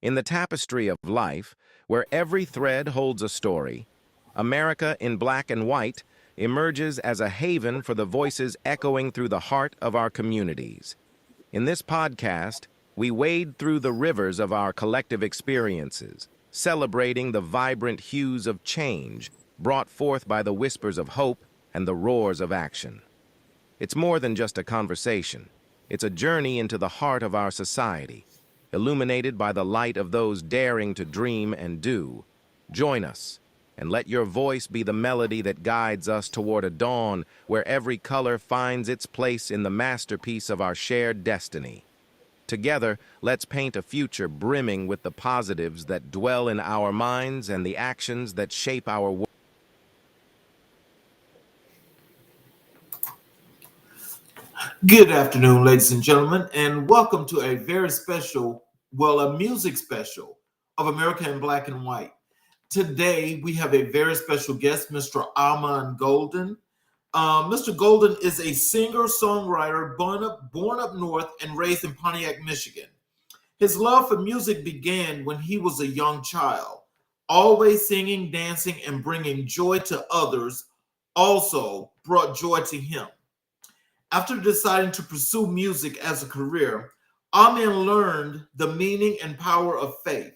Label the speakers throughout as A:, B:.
A: In the tapestry of life, where every thread holds a story, America in black and white emerges as a haven for the voices echoing through the heart of our communities. In this podcast, we wade through the rivers of our collective experiences, celebrating the vibrant hues of change brought forth by the whispers of hope and the roars of action. It's more than just a conversation. It's a journey into the heart of our society, illuminated by the light of those daring to dream and do. Join us, and let your voice be the melody that guides us toward a dawn where every color finds its place in the masterpiece of our shared destiny. Together, let's paint a future brimming with the positives that dwell in our minds and the actions that shape our world.
B: Good afternoon, ladies and gentlemen, and welcome to a very special, a music special of America in Black and White. Today, we have a very special guest, Mr. Ahmen Golden. Mr. Golden is a singer-songwriter born up north and raised in Pontiac, Michigan. His love for music began when he was a young child, always singing, dancing, and bringing joy to others also brought joy to him. After deciding to pursue music as a career, Ahmen learned the meaning and power of faith.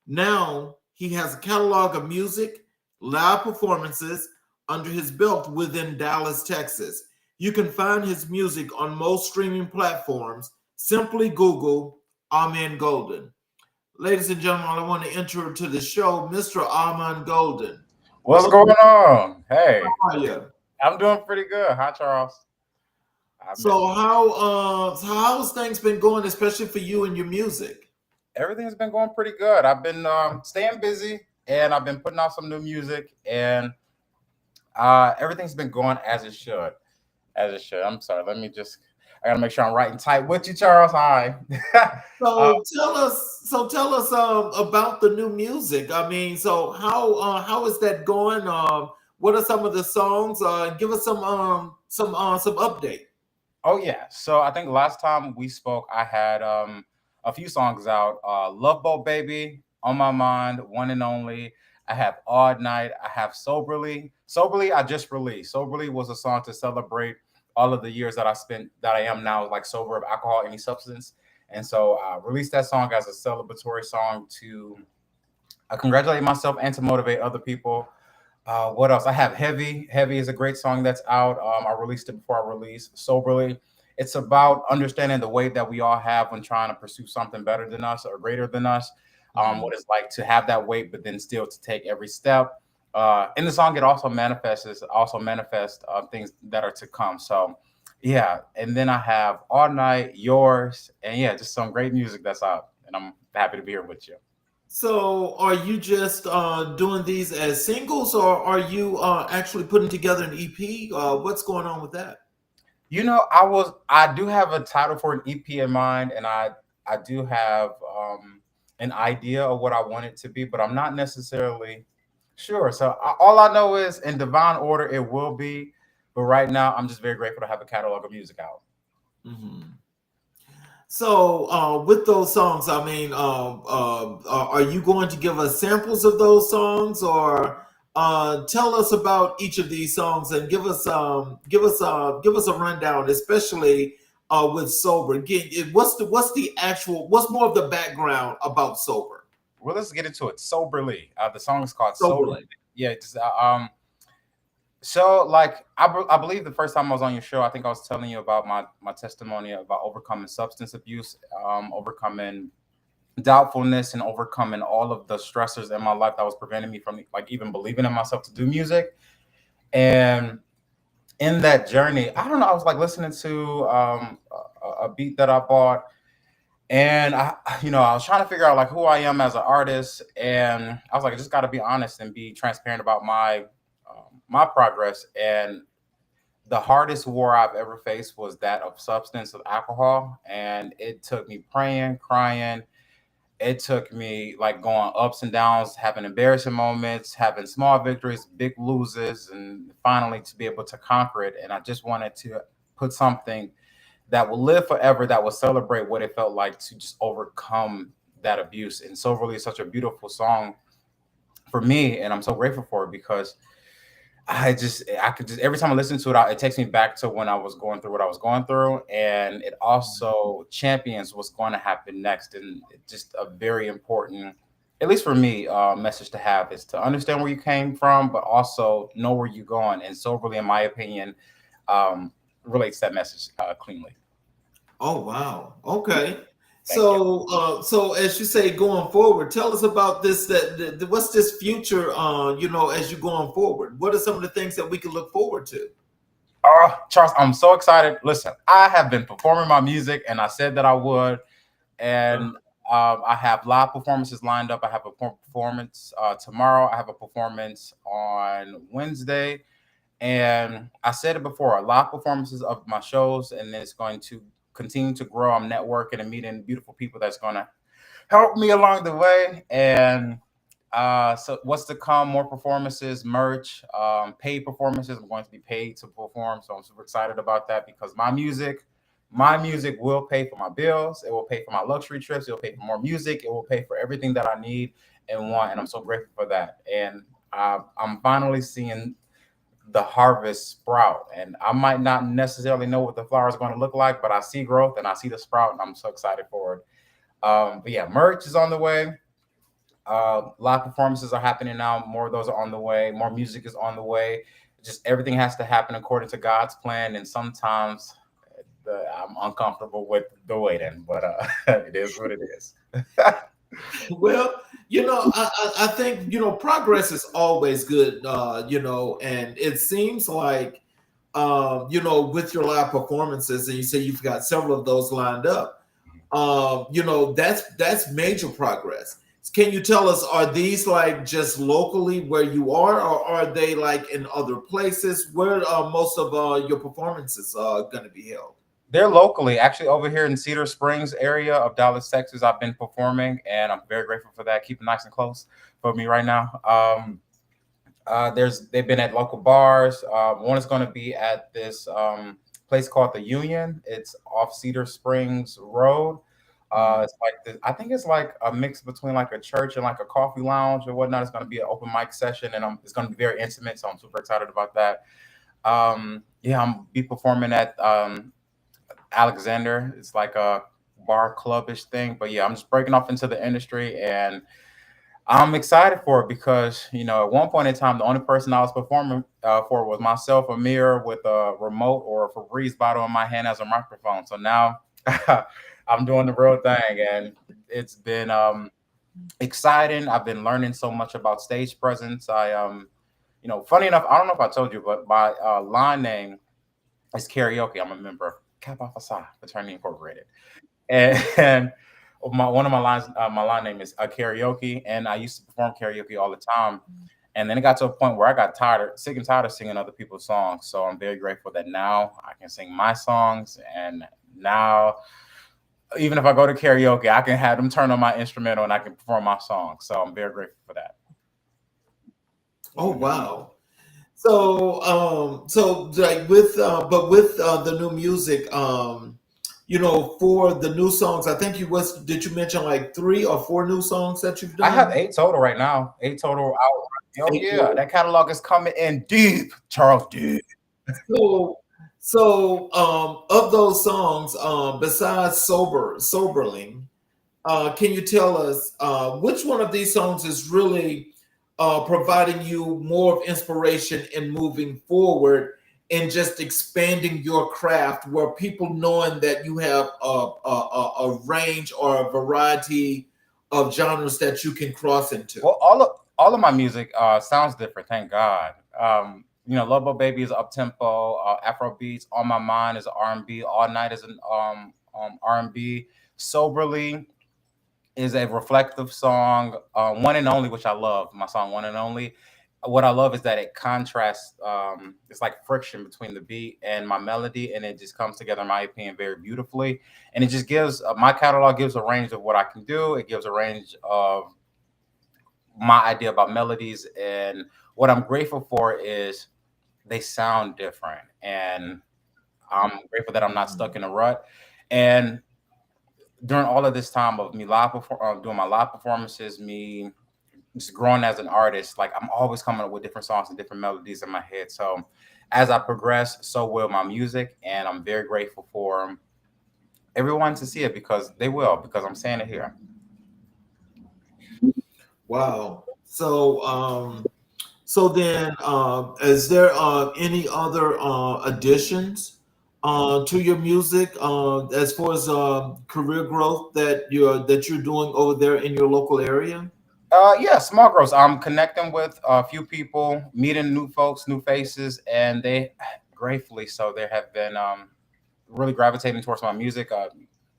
B: Now he has a catalog of music, live performances under his belt within Dallas, Texas. You can find his music on most streaming platforms. Simply Google Ahmen Golden. Ladies and gentlemen, I want to enter to the show Mr. Ahmen Golden.
C: What's going on? Hey,
B: How are you?
C: I'm doing pretty good. Hi, Charles.
B: So how's things been going, especially for you and your music?
C: Everything's been going pretty good. I've been staying busy, and I've been putting out some new music, and everything's been going as it should. As it should. I'm sorry. I gotta make sure I'm writing tight with you, Charles. Hi.
B: Tell us about the new music. I mean, so how is that going? What are some of the songs? Give us some update.
C: Oh yeah. So I think last time we spoke, I had a few songs out. Love Boat Baby, On My Mind, One and Only. I have Odd Night. I have Soberly. Soberly, I just released. Soberly was a song to celebrate all of the years that I am now like sober of alcohol, any substance. And so I released that song as a celebratory song to congratulate myself and to motivate other people. What else? I have Heavy. Heavy is a great song that's out. I released it before I released Soberly. It's about understanding the weight that we all have when trying to pursue something better than us or greater than us. What it's like to have that weight, but then still to take every step. In the song, it also manifests things that are to come. So, yeah. And then I have All Night, Yours, and yeah, just some great music that's out. And I'm happy to be here with you.
B: So are you just doing these as singles, or are you actually putting together an EP? What's going on with that?
C: I do have a title for an EP in mind, and I do have an idea of what I want it to be, but I'm not necessarily sure. So all I know is in divine order it will be, but right now I'm just very grateful to have a catalog of music out.
B: Mhm. So, with those songs, I mean, are you going to give us samples of those songs, or tell us about each of these songs and give us a rundown, especially with Sober. What's more of the background about Sober?
C: Well, let's get into it. Soberly. The song is called Soberly.
B: Soberly.
C: Yeah, so like I believe the first time I was on your show, I think I was telling you about my testimony about overcoming substance abuse, overcoming doubtfulness, and overcoming all of the stressors in my life that was preventing me from like even believing in myself to do music. And in that journey, I don't know, I was like listening to a beat that I bought, and I was trying to figure out like who I am as an artist, and I was like, I just got to be honest and be transparent about my progress. And the hardest war I've ever faced was that of substance, of alcohol, and it took me praying, crying. It took me like going ups and downs, having embarrassing moments, having small victories, big losses, and finally to be able to conquer it. And I just wanted to put something that will live forever, that will celebrate what it felt like to just overcome that abuse. And so really is such a beautiful song for me, and I'm so grateful for it because I could just every time I listen to it, it takes me back to when I was going through what I was going through, and it also champions what's going to happen next. And it's just a very important, at least for me, message to have is to understand where you came from, but also know where you're going. And so, really, in my opinion, um, relates that message cleanly.
B: Oh wow. Okay.
C: Thank you.
B: So as you say, going forward, tell us about this. What's this future? As you're going forward, what are some of the things that we can look forward to?
C: Oh, Charles, I'm so excited. Listen, I have been performing my music, and I said that I would. And I have live performances lined up. I have a performance tomorrow. I have a performance on Wednesday, and I said it before. Live performances of my shows, and it's going to continue to grow. I'm networking and meeting beautiful people that's going to help me along the way. And so what's to come? More performances, merch, paid performances. I'm going to be paid to perform, so I'm super excited about that because my music will pay for my bills. It will pay for my luxury trips. It will pay for more music. It will pay for everything that I need and want, and I'm so grateful for that. And I'm finally seeing the harvest sprout, and I might not necessarily know what the flower is going to look like, but I see growth and I see the sprout, and I'm so excited for it. But yeah, merch is on the way. Live performances are happening now. More of those are on the way. More music is on the way. Just everything has to happen according to God's plan, and sometimes I'm uncomfortable with the waiting, but it is what it is.
B: Well, I think progress is always good. And it seems like with your live performances, and you say you've got several of those lined up. That's major progress. Can you tell us, are these like just locally where you are, or are they like in other places? Where are most of your performances going to be held?
C: They're locally, actually, over here in Cedar Springs area of Dallas, Texas. I've been performing, and I'm very grateful for that. Keep it nice and close for me right now. They've been at local bars. One is going to be at this place called the Union. It's off Cedar Springs Road. It's like I think it's like a mix between like a church and like a coffee lounge or whatnot. It's going to be an open mic session, and it's going to be very intimate. So I'm super excited about that. Yeah, I'm be performing at Alexander. It's like a bar clubbish thing, but yeah, I'm just breaking off into the industry, and I'm excited for it because at one point in time, the only person I was performing for was myself, a mirror with a remote or a Febreze bottle in my hand as a microphone. So now I'm doing the real thing, and it's been exciting. I've been learning so much about stage presence. Funny enough, I don't know if I told you, but my line name is karaoke. I'm a member of Kappa Psi Fraternity Incorporated, and one of my line name is karaoke, and I used to perform karaoke all the time. And then it got to a point where I got sick and tired of singing other people's songs. So I'm very grateful that now I can sing my songs, and now even if I go to karaoke, I can have them turn on my instrumental and I can perform my song. So I'm very grateful for that.
B: Oh wow. So like with the new music, for the new songs, I think did you mention like 3 or 4 new songs that you've
C: I have
B: done?
C: 8 total right now. 8 total out. Oh
B: Eight
C: yeah,
B: total.
C: that catalog is coming in deep, Charles. Deep.
B: So, of those songs, besides Soberling, can you tell us which one of these songs is really providing you more of inspiration in moving forward and just expanding your craft, where people knowing that you have a range or a variety of genres that you can cross into?
C: Well, all of my music sounds different. Thank God. Love Boat Baby is up tempo. Afro beats. On My Mind is R&B. All Night is an R&B. Soberly is a reflective song. One and Only, which I love. My song One and Only. What I love is that it contrasts. It's like friction between the beat and my melody, and it just comes together, in my opinion, very beautifully. And it just gives my catalog gives a range of what I can do. It gives a range of my idea about melodies, and what I'm grateful for is they sound different, and I'm grateful that I'm not stuck in a rut. And during all of this time of me doing my live performances, me just growing as an artist, like I'm always coming up with different songs and different melodies in my head. So as I progress, so will my music, and I'm very grateful for everyone to see it because they will, because I'm saying it here.
B: Wow. So then, is there any other additions to your music as far as career growth that you're doing over there in your local area?
C: Yeah, small growth. I'm connecting with a few people, meeting new folks, new faces, and they gratefully so there have been really gravitating towards my music.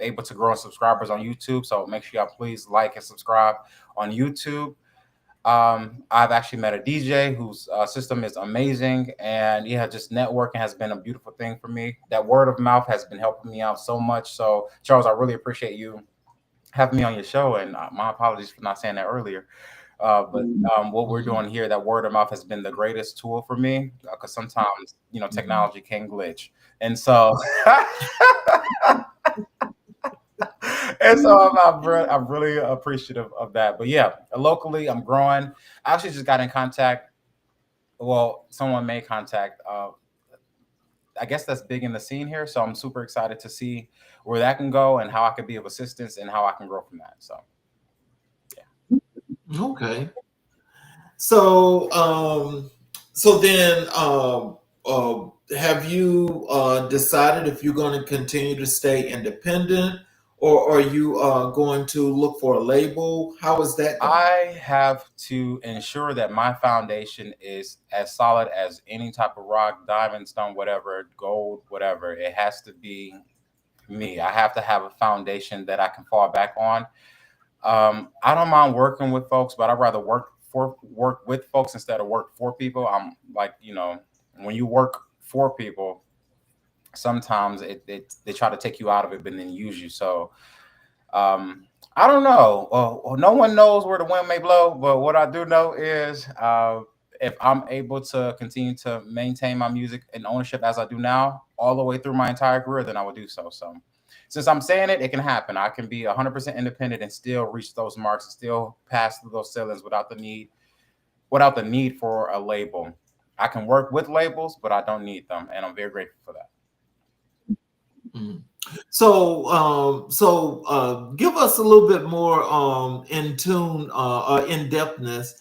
C: Able to grow in subscribers on YouTube, so make sure y'all please like and subscribe on YouTube. I've actually met a DJ whose system is amazing, and yeah, just networking has been a beautiful thing for me. That word of mouth has been helping me out so much. So, Charles, I really appreciate you having me on your show, and my apologies for not saying that earlier. But what we're
B: Mhm.
C: doing here, that word of mouth has been the greatest tool for me because sometimes
B: Mhm.
C: technology can glitch, and so and so I'm really appreciative of that. But yeah, locally, I'm growing. I actually just got in contact. Well, someone made contact. I guess that's big in the scene here. So I'm super excited to see where that can go and how I can be of assistance and how I can grow from that. So
B: Okay. So, so then, have you decided if you're going to continue to stay independent, or are you going to look for a label? How is that going?
C: I have to ensure that my foundation is as solid as any type of rock, diamond, stone, whatever, gold, whatever. It has to be me. I have to have a foundation that I can fall back on. I don't mind working with folks, but I'd rather work with folks instead of work for people. I'm like, when you work for people, sometimes they try to take you out of it, but then use you. So I don't know. Well, no one knows where the wind may blow, but what I do know is if I'm able to continue to maintain my music and ownership as I do now, all the way through my entire career, then I will do so. So, since I'm saying it, it can happen. I can be 100% independent and still reach those marks and still pass through those ceilings without the need for a label. I can work with labels, but I don't need them, and I'm very grateful for that.
B: Mhm. So, give us a little bit more in tune, in depthness.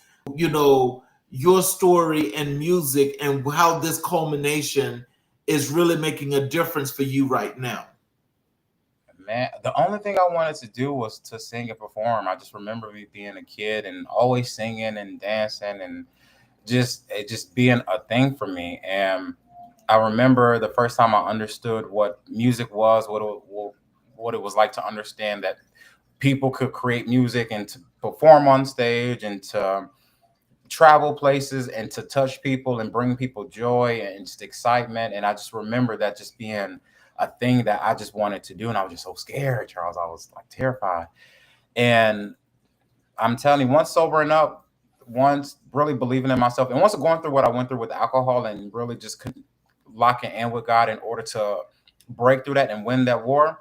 B: Your story and music, and how this culmination is really making a difference for you right now.
C: Man, the only thing I wanted to do was to sing and perform. I just remember me being a kid and always singing and dancing and just it just being a thing for me. And I remember the first time I understood what music was, what it was like to understand that people could create music and to perform on stage and to travel places and to touch people and bring people joy and just excitement. And I just remember that just being a thing that I just wanted to do. And I was just so scared, Charles. I was like terrified. And I'm telling you, once sobering up, once really believing in myself, and once going through what I went through with alcohol and really just locking in with God in order to break through that and win that war,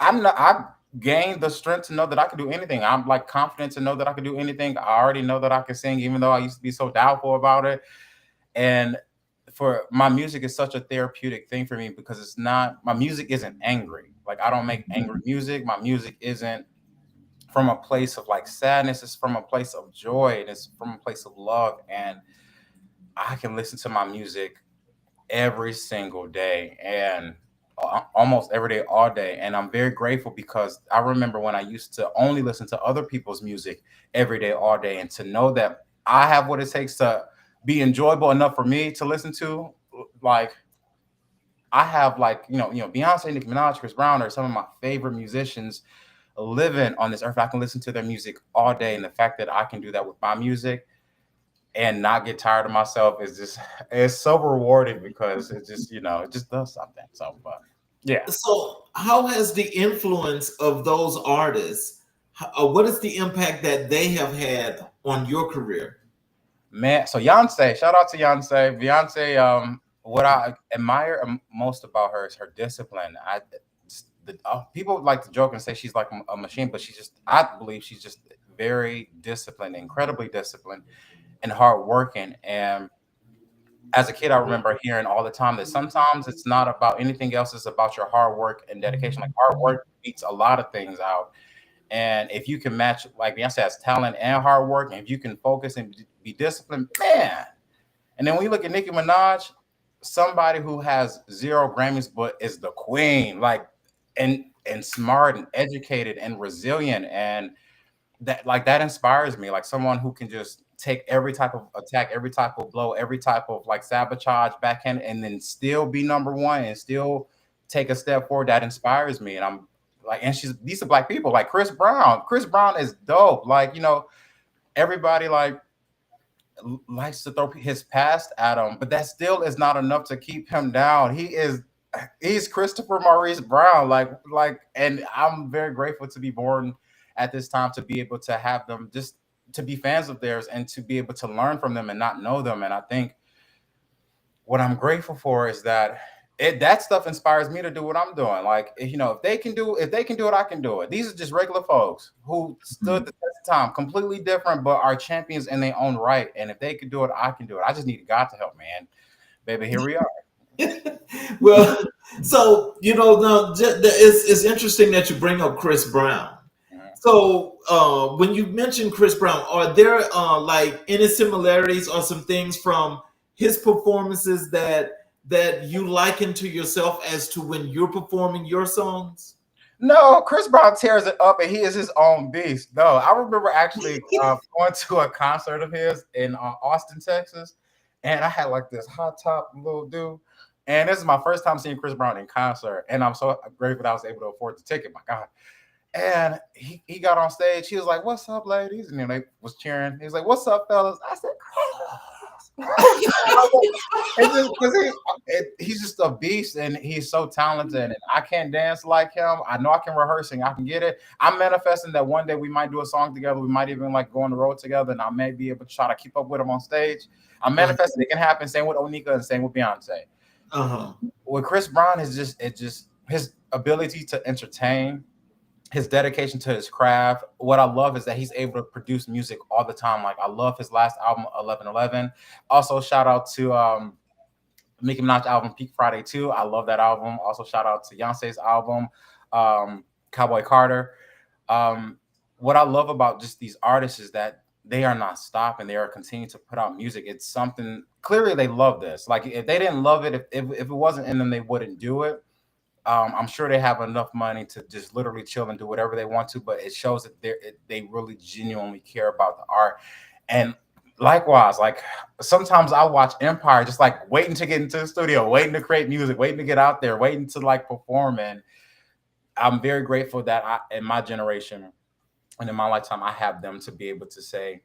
C: I gained the strength to know that I could do anything. I'm like confident to know that I could do anything. I already know that I can sing, even though I used to be so doubtful about it. And for my music is such a therapeutic thing for me because it's not my music isn't angry. Like I don't make angry music. My music isn't from a place of like sadness. It's from a place of joy and it's from a place of love. And I can listen to my music every single day and almost every day, all day. And I'm very grateful because I remember when I used to only listen to other people's music every day, all day, and to know that I have what it takes to be enjoyable enough for me to listen to. Like I have like Beyonce, Nicki Minaj, Chris Brown are some of my favorite musicians living on this earth. I can listen to their music all day, and the fact that I can do that with my music and not get tired of myself is just it's so rewarding because it just it just does something. So, but yeah,
B: So, how has the influence of those artists? What is the impact that they have had on your career?
C: man. So Beyonce, shout out to Beyonce. What I admire most about her is her discipline. people like to joke and say she's like a machine, but she's just, I believe she's just very disciplined, incredibly disciplined and hardworking. And as a kid, I remember hearing all the time that sometimes it's not about anything else, it's about your hard work and dedication. Like hard work beats a lot of things out. And if you can match, like Beyonce has talent and hard work, and if you can focus and be disciplined, man. And then when you look at Nicki Minaj, somebody who has 0 Grammys but is the queen, like, and smart and educated and resilient, and that inspires me. Like someone who can just take every type of attack, every type of blow, every type of like sabotage backhand, and then still be number one and still take a step forward. That inspires me, and I'm like, and she's these are black people like Chris Brown. Chris Brown is dope. Like everybody like likes to throw his past at him, but that still is not enough to keep him down. He's Christopher Maurice Brown. And I'm very grateful to be born at this time, to be able to have them, just to be fans of theirs and to be able to learn from them and not know them. And I think what I'm grateful for is that that stuff inspires me to do what I'm doing. Like, if they can do it, I can do it. These are just regular folks who stood the test of time, completely different, but are champions in their own right. And if they can do it, I can do it. I just need God to help, man. Baby, here we are.
B: Well, so it's interesting that you bring up Chris Brown. So when you mention Chris Brown, are there like any similarities or some things from his performances that you liken to yourself as to when you're performing your songs?
C: No, Chris Brown tears it up, and he is his own beast. No, I remember actually going to a concert of his in Austin, Texas, and I had like this hot top little dude. And this is my first time seeing Chris Brown in concert, and I'm so grateful that I was able to afford the ticket. My God. And he got on stage. He was like, "What's up, ladies?" And then they was cheering. He was like, "What's up, fellas?" I said, he's just a beast, and he's so talented. And I can't dance like him. I know I can rehearse and I can get it. I'm manifesting that one day we might do a song together. We might even like go on the road together, and I may be able to try to keep up with him on stage. I'm manifesting it can happen. Same with Onika and same with Beyonce. With Chris Brown is just his ability to entertain, his dedication to his craft. What I love is that he's able to produce music all the time. Like I love his last album, 1111. Also, shout out to Nicki Minaj album, Peak Friday 2. I love that album. Also, shout out to Beyonce's album, Cowboy Carter. What I love about just these artists is that they are not stopping. They are continuing to put out music. It's something, clearly they love this. Like if they didn't love it, if it wasn't in them, they wouldn't do it. I'm sure they have enough money to just literally chill and do whatever they want to, but it shows that they really genuinely care about the art. And likewise, like sometimes I watch Empire just like waiting to get into the studio, waiting to create music, waiting to get out there, waiting to like perform. And I'm very grateful that in my generation and in my lifetime, I have them to be able to say,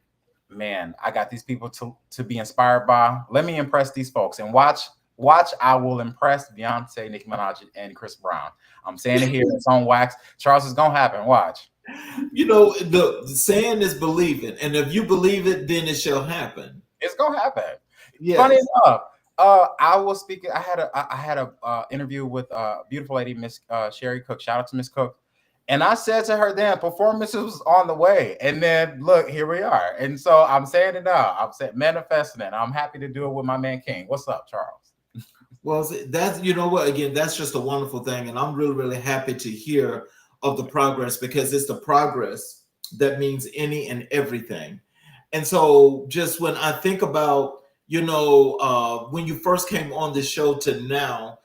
C: man, I got these people to be inspired by. Let me impress these folks and watch. I will impress Beyonce, Nicki Minaj, and Chris Brown. I'm saying it here. It's on wax. Charles, is gonna happen. Watch.
B: The saying is believing, and if you believe it, then it shall happen.
C: It's gonna happen.
B: Yes.
C: Funny enough, I was speaking. I had a interview with a beautiful lady, Miss Sherry Cook. Shout out to Miss Cook. And I said to her, then performance was on the way. And then look, here we are. And so I'm saying it now. I'm saying manifesting it. I'm happy to do it with my man King. What's up, Charles?
B: Well, that's again, that's just a wonderful thing, and I'm really, really happy to hear of the progress, because it's the progress that means any and everything. And so, just when I think about when you first came on the show to now,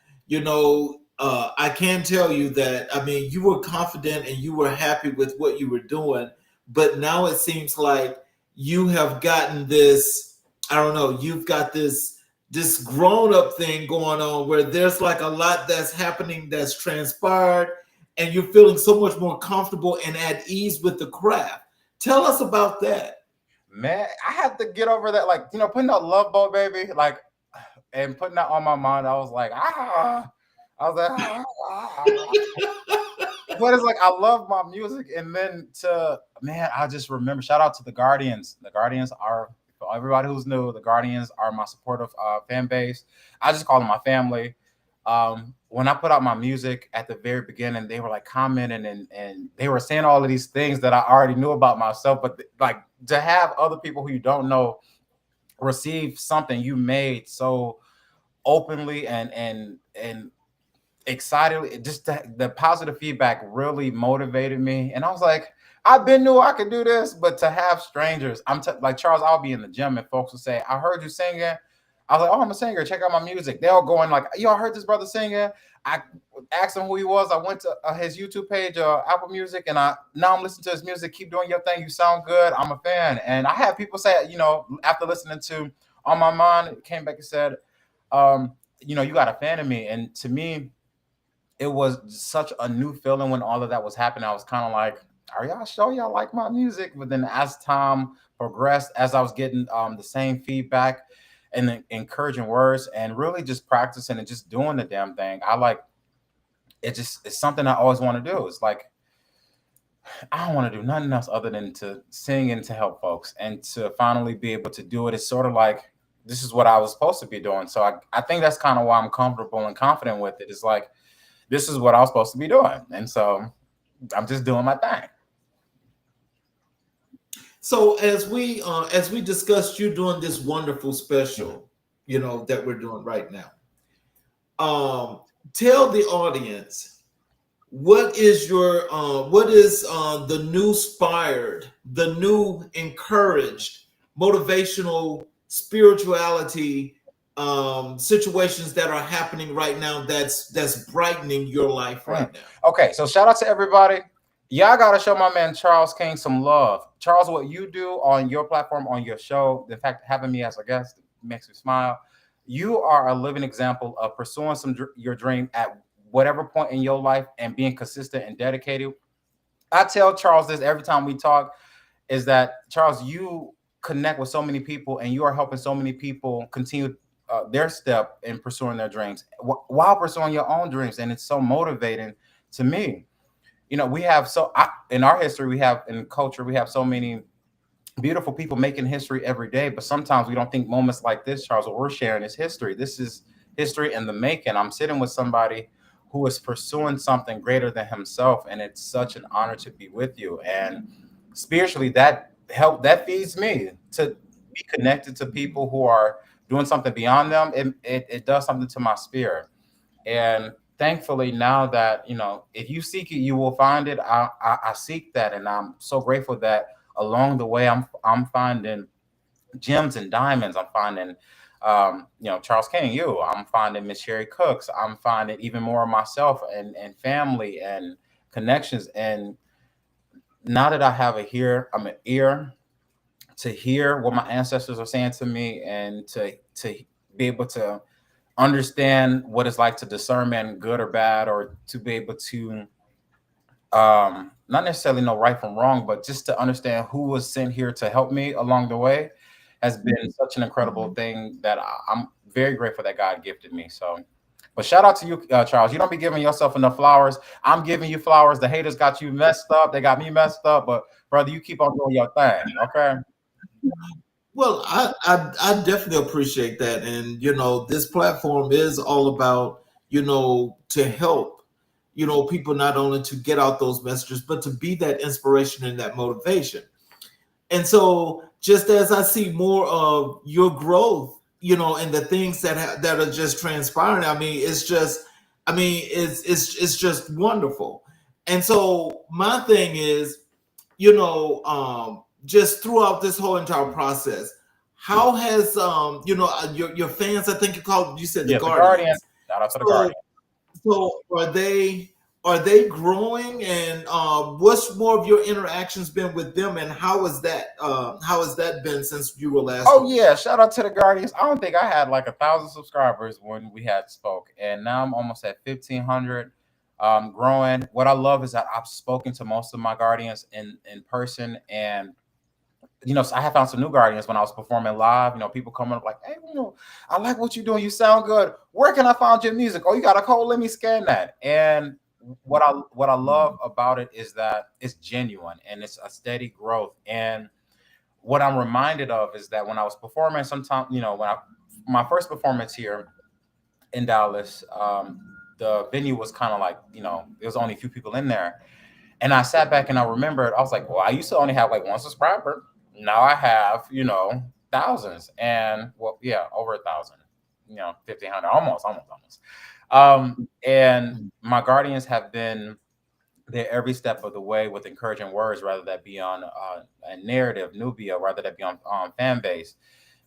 B: I can tell you that you were confident and you were happy with what you were doing, but now it seems like you have gotten this. I don't know. You've got this grown-up thing going on where there's like a lot that's happening, that's transpired, and you're feeling so much more comfortable and at ease with the craft. Tell us about that.
C: Man, I had to get over that, like, putting out Love Boat Baby, like, and putting that on my mind. I was like, but it's like I love my music, and then I just remember, shout out to the Guardians. The Guardians are, for everybody who's new, the Guardians are my supportive fan base. I just call them my family. One when I put out my music at the very beginning, they were like commenting and they were saying all of these things that I already knew about myself. But like to have other people who you don't know receive something you made so openly and excited, just the positive feedback really motivated me. And I was like, I've been knew I could do this, but to have strangers, like Charles, I'll be in the gym and folks will say, I heard you singing. I was like, oh, I'm a singer. Check out my music. They'll go in like, yo, I heard this brother singing. I asked him who he was. I went to his YouTube page, Apple Music, and now I'm listening to his music. Keep doing your thing. You sound good. I'm a fan. And I have people say, after listening to On My Mind, came back and said, you got a fan of me. And to me, it was such a new feeling when all of that was happening. I was kind of like, are y'all sure y'all like my music? But then as time progressed, as I was getting the same feedback and the encouraging words and really just practicing and just doing the damn thing, I like it's something I always want to do. It's like I don't want to do nothing else other than to sing and to help folks and to finally be able to do it. It's sort of like this is what I was supposed to be doing. So I think that's kind of why I'm comfortable and confident with it. It's like this is what I was supposed to be doing. And so I'm just doing my thing.
B: So as we discussed, you doing this wonderful special, that we're doing right now. Tell the audience what is the new inspired, the new encouraged, motivational spirituality situations that are happening right now that's brightening your life right now.
C: Okay, so shout out to everybody. Y'all gotta show my man Charles King some love. Charles, what you do on your platform, on your show, the fact having me as a guest makes me smile. You are a living example of pursuing your dream at whatever point in your life and being consistent and dedicated. I tell Charles this every time we talk is that Charles, you connect with so many people and you are helping so many people continue their step in pursuing their dreams while pursuing your own dreams, and it's so motivating to me. We have in our history, we have in culture, we have so many beautiful people making history every day, but sometimes we don't think moments like this, Charles, what we're sharing is history. This is history in the making. I'm sitting with somebody who is pursuing something greater than himself, and it's such an honor to be with you. And spiritually, that feeds me to be connected to people who are doing something beyond them. It does something to my spirit. And thankfully, now that if you seek it, you will find it. I seek that, and I'm so grateful that along the way, I'm finding gems and diamonds. I'm finding, Charles King, I'm finding Miss Sherry Cooks. I'm finding even more of myself and family and connections. And now that I have I'm an ear to hear what my ancestors are saying to me and to be able to understand what it's like to discern man good or bad, or to be able to not necessarily know right from wrong, but just to understand who was sent here to help me along the way has been such an incredible thing that I'm very grateful that God gifted me. So, but shout out to you, Charles. You don't be giving yourself enough flowers. I'm giving you flowers. The haters got you messed up. They got me messed up. But brother, you keep on doing your thing. Okay.
B: Well, I definitely appreciate that. And, this platform is all about, to help, people not only to get out those messages, but to be that inspiration and that motivation. And so just as I see more of your growth, and the things that are just transpiring, it's just wonderful. And so my thing is, just throughout this whole entire process, how has your fans, I think you said the Guardians.
C: Shout out to the Guardians.
B: So are they growing, and what's more of your interactions been with them, and how has that been since you were last?
C: Oh yeah, shout out to the Guardians. I don't think I had like 1,000 subscribers when we had spoke, and now I'm almost at 1,500. Growing. What I love is that I've spoken to most of my Guardians in person, and I have found some new Guardians when I was performing live. People coming up like, hey, I like what you're doing. You sound good. Where can I find your music? Oh, you got a code? Let me scan that. And what I love about it is that it's genuine and it's a steady growth. And what I'm reminded of is that when I was performing, sometime, my first performance here in Dallas, the venue was kind of like, there was only a few people in there. And I sat back and I remembered, I was like, well, I used to only have like one subscriber. Now I have, thousands. And well, yeah, over 1,000, 1,500, almost. And my guardians have been there every step of the way with encouraging words, rather that be on a narrative, Nubia, rather that be on fan base.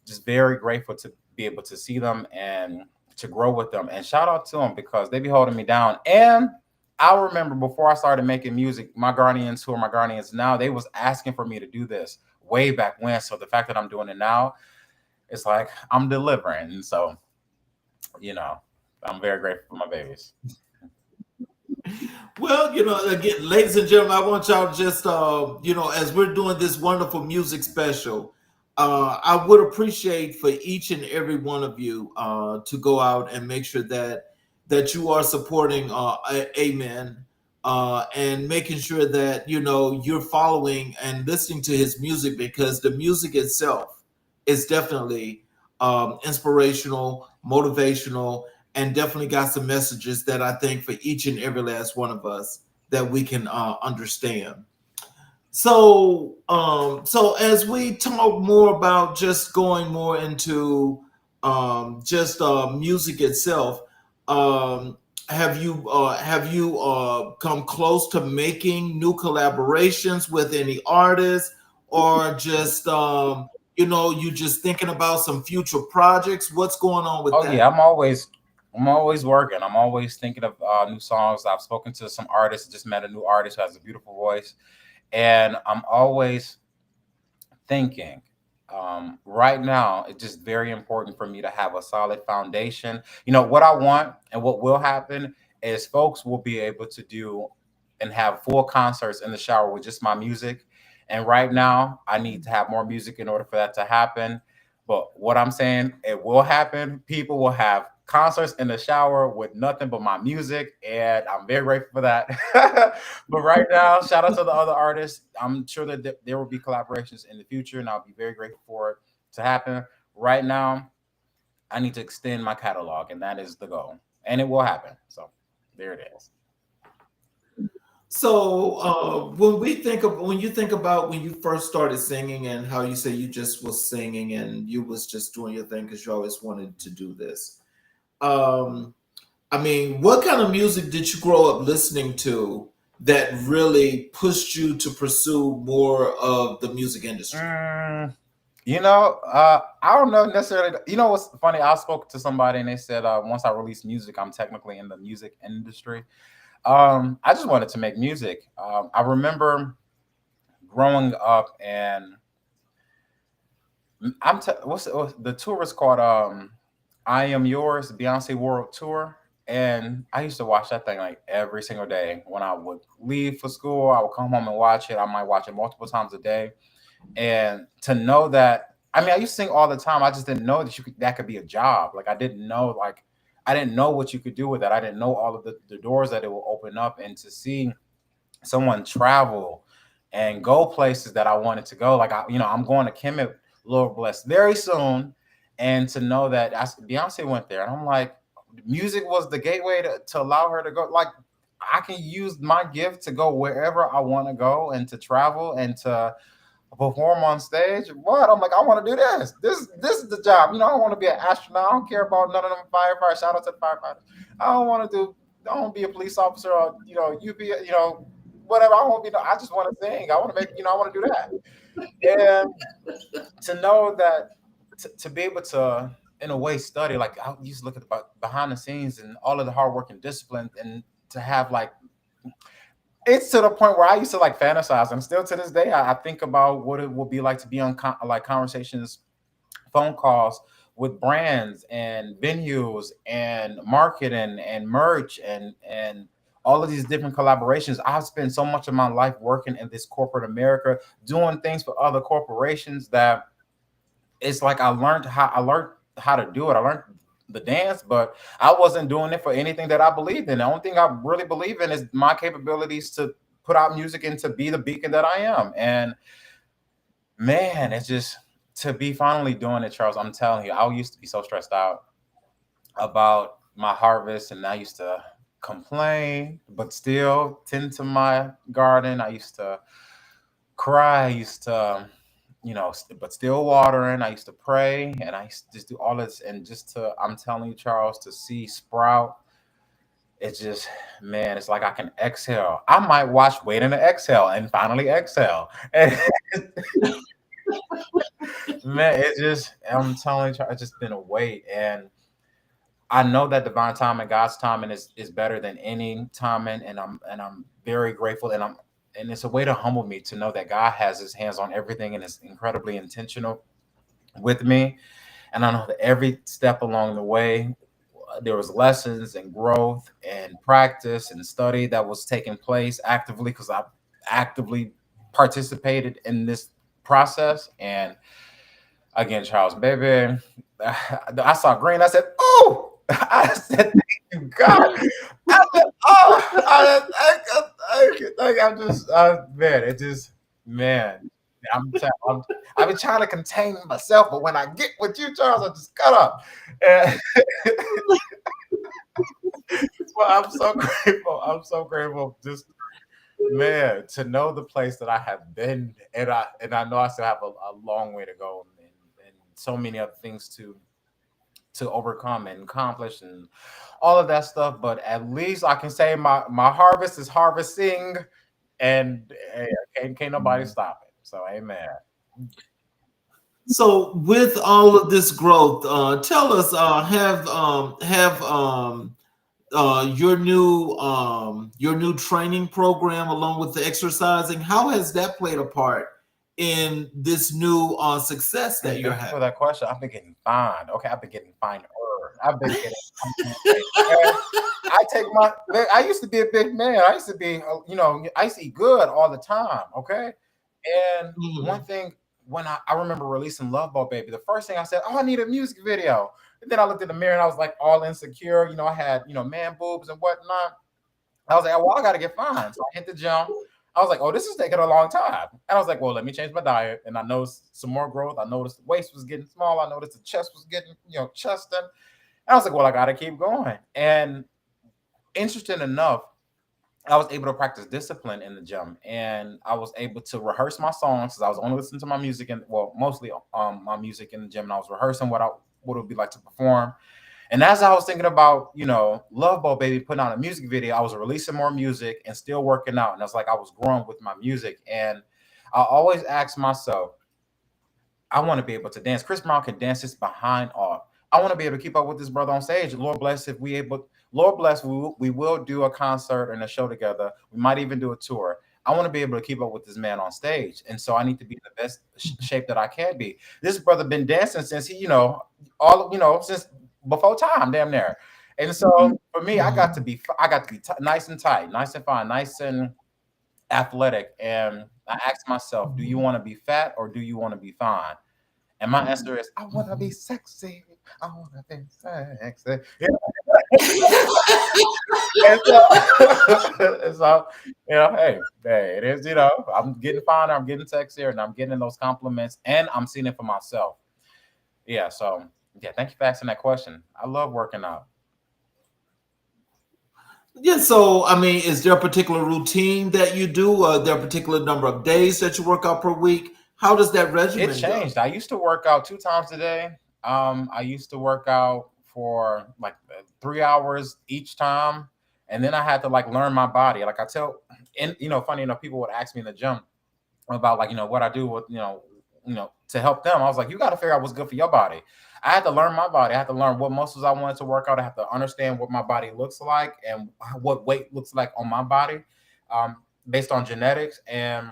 C: Just very grateful to be able to see them and to grow with them. And shout out to them because they be holding me down. And I remember before I started making music, my guardians, who are my guardians now, they was asking for me to do this way back when. So the fact that I'm doing it now, it's like I'm delivering. And so, you know, I'm very grateful for my babies.
B: Well, again, ladies and gentlemen, I want y'all to just, as we're doing this wonderful music special, I would appreciate for each and every one of you to go out and make sure that you are supporting Amen, and making sure that you're following and listening to his music, because the music itself is definitely inspirational, motivational, and definitely got some messages that I think for each and every last one of us that we can understand. So as we talk more about just going more into just music itself, um, have you come close to making new collaborations with any artists, or just you just thinking about some future projects? What's going on with
C: Oh yeah,
B: that?
C: I'm always working. I'm always thinking of new songs. I've spoken to some artists. Just met a new artist who has a beautiful voice, and I'm always thinking. Right now, it's just very important for me to have a solid foundation. What I want and what will happen is folks will be able to do and have full concerts in the shower with just my music. And right now, I need to have more music in order for that to happen. But what I'm saying, it will happen. People will have concerts in the shower with nothing but my music, and I'm very grateful for that. But right now, shout out to the other artists. I'm sure that there will be collaborations in the future, and I'll be very grateful for it to happen. Right now, I need to extend my catalog, and that is the goal, and it will happen. So there it is.
B: So when you think about when you first started singing and how you say you just was singing and you was just doing your thing because you always wanted to do this. Um, I mean, what kind of music did you grow up listening to that really pushed you to pursue more of the music industry?
C: Mm, I don't know necessarily. You know what's funny? I spoke to somebody and they said once I release music, I'm technically in the music industry. I just wanted to make music. I remember growing up and what's the tour is called I Am Yours, Beyonce World Tour. And I used to watch that thing like every single day. When I would leave for school, I would come home and watch it. I might watch it multiple times a day. And to know that, I mean, I used to sing all the time. I just didn't know that could be a job. Like I didn't know what you could do with that. I didn't know all of the doors that it will open up, and to see someone travel and go places that I wanted to go. Like I'm going to Kemet, Lord bless, very soon, and to know that Beyonce went there, and I'm like, music was the gateway to allow her to go. Like I can use my gift to go wherever I want to go and to travel and to perform on stage. What? I'm like, I want to do this. This is the job. I don't want to be an astronaut. I don't care about none of them firefighters. Shout out to the firefighters. I don't want to do. I don't want to be a police officer or you be whatever. I want to be. I just want to sing. I want to make. I want to do that. And to know that to be able to in a way study, like I used to look at the behind the scenes and all of the hard work and discipline, and to have like it's to the point where I used to like fantasize, and still to this day, I think about what it will be like to be on like conversations, phone calls with brands and venues and marketing and merch and all of these different collaborations. I've spent so much of my life working in this corporate America, doing things for other corporations that it's like I learned how to do it. I learned the dance, but I wasn't doing it for anything that I believed in. The only thing I really believe in is my capabilities to put out music and to be the beacon that I am. And man, it's just to be finally doing it, Charles. I'm telling you, I used to be so stressed out about my harvest, and I used to complain, but still tend to my garden. I used to cry. I used to, but still watering. I used to pray, and I used to just do all this. And just to, I'm telling you, Charles, to see sprout, it's just, man, it's like I can exhale. I might watch Waiting to Exhale and finally exhale. And man, it just, I'm telling you, it's just been a wait. And I know that divine timing, God's timing is better than any timing, and I'm very grateful, and it's a way to humble me to know that God has His hands on everything and is incredibly intentional with me, and I know that every step along the way there was lessons and growth and practice and study that was taking place actively because I actively participated in this process. And again, Charles, baby, I saw green. I said, "Oh!" I said, "Thank you, God." I said, "Oh!" I'm just, man, it just, man. I've been trying to contain myself, but when I get with you, Charles, I just cut up. And well, I'm so grateful. I'm so grateful. Just man, to know the place that I have been, and I know I still have a long way to go, and so many other things to overcome and accomplish and all of that stuff. But at least I can say my harvest is harvesting, and can't nobody stop it. So amen.
B: So with all of this growth, tell us, have your new training program along with the exercising, how has that played a part in this new success
C: Hey,
B: that you're
C: thank you for
B: having?
C: that question. I've been getting fined. Okay, I've been getting fined. I've been getting. Man, I take my. Man, I used to be a big man. I used to be, I used to eat good all the time. Okay, and one
B: Mhm.
C: thing when I remember releasing Love Boat Baby, the first thing I said, "Oh, I need a music video." And then I looked in the mirror and I was like all insecure. I had man boobs and whatnot. I was like, well, I got to get fined. So I hit the gym. I was like, oh, this is taking a long time. And I was like, well, let me change my diet. And I noticed some more growth. I noticed the waist was getting small. I noticed the chest was getting, chesting. And I was like, well, I got to keep going. And interesting enough, I was able to practice discipline in the gym, and I was able to rehearse my songs because I was only listening to my music and well, mostly my music in the gym, and I was rehearsing what it would be like to perform. And as I was thinking about, Love Boat Baby putting out a music video, I was releasing more music and still working out. And it's like I was growing with my music. And I always ask myself, I want to be able to dance. Chris Brown can dance his behind off. I want to be able to keep up with this brother on stage. Lord bless if we able. Lord bless, we will do a concert and a show together. We might even do a tour. I want to be able to keep up with this man on stage, and so I need to be in the best shape that I can be. This brother been dancing since he, since before time, damn near. And so for me,
B: Mhm.
C: I got to be nice and tight, nice and fine, nice and athletic. And I asked myself, do you want to be fat or do you want to be fine? And my answer is, I want to be sexy. I want to be sexy. Yeah. And so, and so, hey, it is, I'm getting finer, I'm getting sexier, and I'm getting those compliments, and I'm seeing it for myself. Yeah. So, yeah, thank you for asking that question. I love working out.
B: Yeah, so I mean, is there a particular routine that you do? There a particular number of days that you work out per week? How does that
C: It
B: regimen go?
C: changed. I used to work out 2 times a day. I used to work out for like 3 hours each time, and then I had to like learn my body. Like I tell, and funny enough, people would ask me in the gym about like what I do with to help them. I was like, you got to figure out what's good for your body. I had to learn my body. I had to learn what muscles I wanted to work out. I have to understand what my body looks like and what weight looks like on my body, based on genetics. And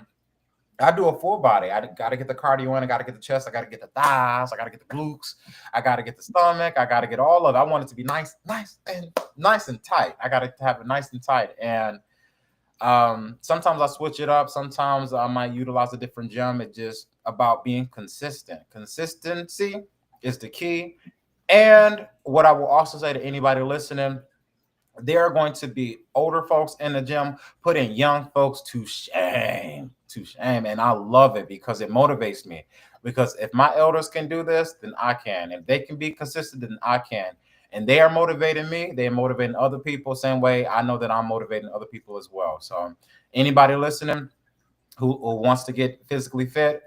C: I do a full body. I got to get the cardio in. I got to get the chest. I got to get the thighs. I got to get the glutes. I got to get the stomach. I got to get all of it. I want it to be nice and tight. I got to have it nice and tight. And sometimes I switch it up. Sometimes I might utilize a different gym. It's just about being consistent. Consistency is the key. And what I will also say to anybody listening, there are going to be older folks in the gym putting young folks to shame. And I love it because it motivates me. Because if my elders can do this, then I can. If they can be consistent, then I can. and they are motivating me. They are motivating other people. Same way I know that I'm motivating other people as well. So anybody listening who wants to get physically fit,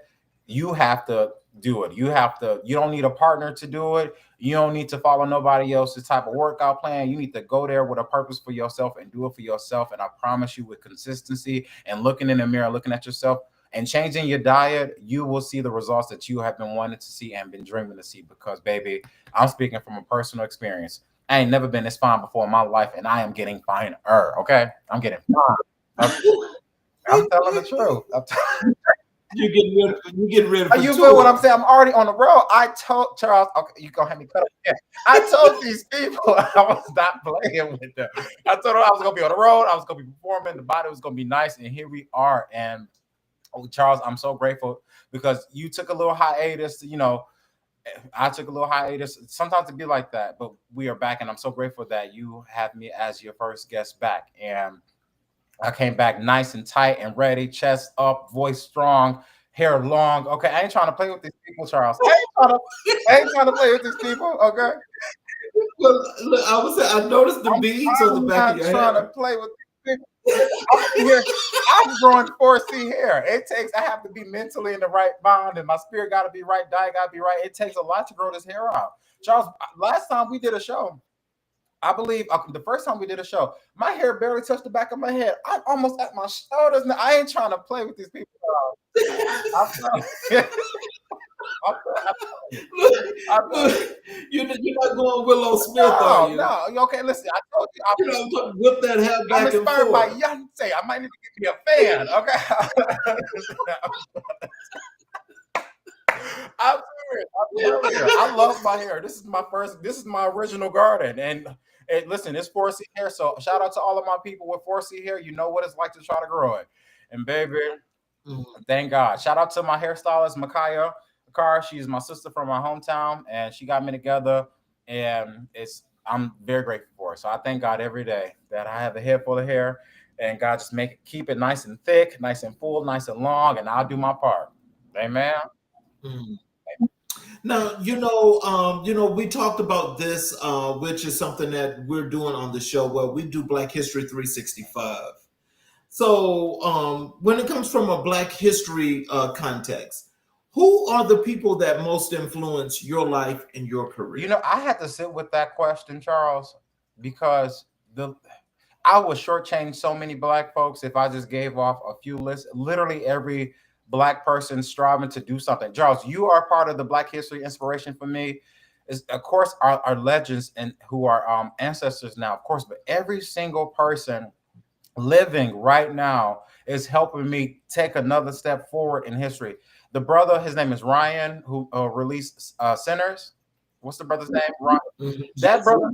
C: you have to do it. You have to, you don't need a partner to do it. You don't need to follow nobody else's type of workout plan. You need to go there with a purpose for yourself and do it for yourself. And I promise you, with consistency and looking in the mirror, looking at yourself and changing your diet, you will see the results that you have been wanting to see and been dreaming to see. Because, baby, I'm speaking from a personal experience. I ain't never been this fine before in my life, and I am getting finer. Okay, I'm getting fine. I'm telling the truth.
B: You're getting ready for
C: You
B: tour.
C: feel what I'm saying? I'm already on the road. I told Charles, okay, you gonna have me cut up. Yeah. I told these people I was not playing with them. I told them I was gonna be on the road. I was gonna be performing. The body was gonna be nice, and here we are. And Charles, I'm so grateful because you took a little hiatus. I took a little hiatus. Sometimes it be like that, but we are back, and I'm so grateful that you have me as your first guest back. And I came back nice and tight and ready, chest up, voice strong, hair long. Okay, I ain't trying to play with these people, Charles. I ain't trying to play with these people. Okay,
B: Well, look, I was saying, I noticed the beads on the back of your
C: I'm not trying to
B: head.
C: play with these people. I'm growing 4C hair. It takes. I have to be mentally in the right bond, and my spirit got to be right. Diet got to be right. It takes a lot to grow this hair out. Charles, last time we did a show, I believe the first time we did a show, my hair barely touched the back of my head. I'm almost at my shoulders now. I ain't trying to play with these people. I'm
B: Look, you're not going Willow Smith, are you?
C: no. Okay, listen. I told you.
B: You know, whip that hair
C: I'm
B: back and
C: inspired by
B: forth.
C: Beyonce. I might need to get me a fan. Okay. I'm serious. I love my hair. This is my original garden. And listen, it's 4C hair. So shout out to all of my people with 4C hair. You know what it's like to try to grow it. And baby, thank God. Shout out to my hairstylist, Micaiah Carr. She's my sister from my hometown, and she got me together. And I'm very grateful for her. So I thank God every day that I have a head full of hair, and God just keep it nice and thick, nice and full, nice and long, and I'll do my part. Amen.
B: Mm. Now, we talked about this, which is something that we're doing on the show where we do Black History 365. So, when it comes from a Black history context, who are the people that most influence your life and your career?
C: I had to sit with that question, Charles, because I would shortchange so many Black folks if I just gave off a few lists. Literally every Black person striving to do something. Charles, you are part of the Black history inspiration for me. Is of course our legends and who are ancestors now, of course, but every single person living right now is helping me take another step forward in history. The brother, his name is Ryan, who released Sinners. What's the brother's name? Ryan.
B: Mhm.
C: That brother,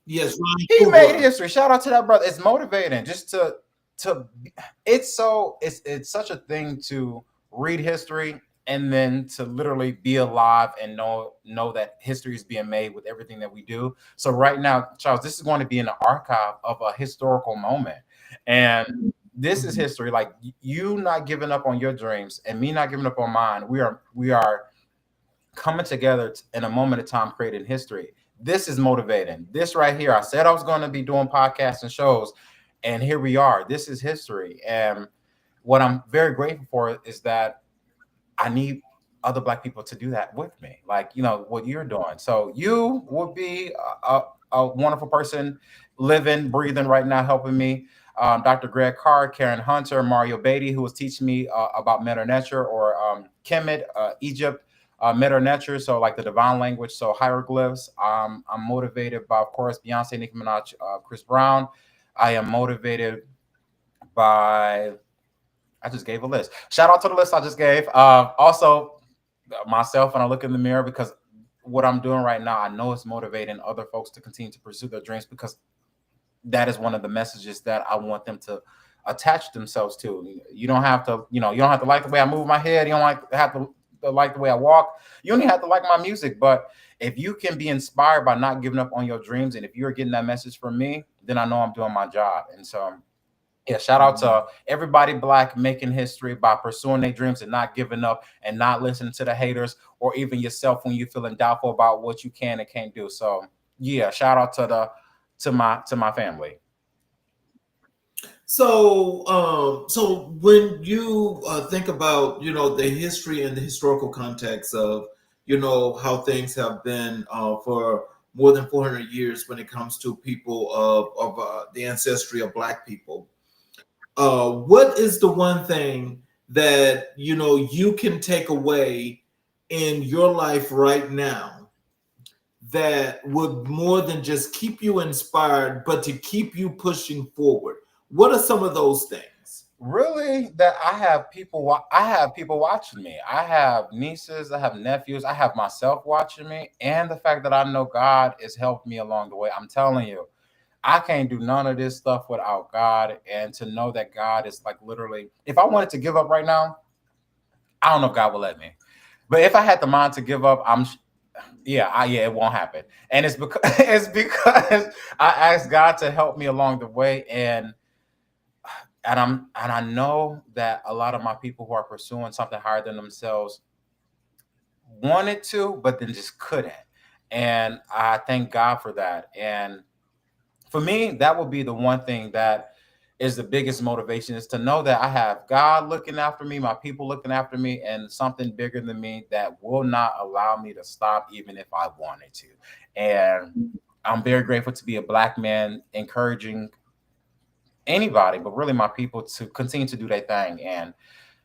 B: Yes, Ryan
C: he
B: Coogler.
C: made history. Shout out to that brother. It's motivating just to it's such a thing to read history and then to literally be alive and know that history is being made with everything that we do. So right now, Charles, this is going to be in the archive of a historical moment. And this is history. Like you not giving up on your dreams and me not giving up on mine. We are coming together in a moment of time creating history. This is motivating. This right here, I said I was going to be doing podcasts and shows, and here we are. This is history. And what I'm very grateful for is that I need other Black people to do that with me, like what you're doing. So you would be a wonderful person living, breathing right now, helping me. Dr. Greg Carr, Karen Hunter, Mario Beatty, who was teaching me about Meta Nature or Kemet, Egypt, Meta Nature, so like the divine language, so hieroglyphs. I'm motivated by, of course, Beyonce, Nicki Minaj, Chris Brown. I am motivated by, I just gave a list. Shout out to the list I just gave. Also, myself, and I look in the mirror because what I'm doing right now, I know it's motivating other folks to continue to pursue their dreams because that is one of the messages that I want them to attach themselves to. You don't have to, you don't have to like the way I move my head. You don't have to like the way I walk. You only have to like my music. But if you can be inspired by not giving up on your dreams, and if you're getting that message from me, then I know I'm doing my job. And so, yeah, shout out to everybody Black making history by pursuing their dreams and not giving up and not listening to the haters or even yourself when you're feeling doubtful about what you can and can't do. So yeah, shout out to the to my family.
B: So when you think about, the history and the historical context of, how things have been for more than 400 years when it comes to people of the ancestry of Black people, what is the one thing that you can take away in your life right now that would more than just keep you inspired, but to keep you pushing forward? What are some of those things?
C: Really, that I have people I have people watching me. I have nieces, I have nephews, I have myself watching me, and the fact that I know God has helped me along the way. I'm telling you, I can't do none of this stuff without God. And to know that God is like literally, if I wanted to give up right now, I don't know if God will let me. But if I had the mind to give up, yeah, it won't happen. And it's because it's because I asked God to help me along the way, and I know that a lot of my people who are pursuing something higher than themselves wanted to, but then just couldn't. And I thank God for that. And for me, that would be the one thing that is the biggest motivation, is to know that I have God looking after me, my people looking after me, and something bigger than me that will not allow me to stop even if I wanted to. And I'm very grateful to be a Black man encouraging anybody, but really my people, to continue to do their thing. And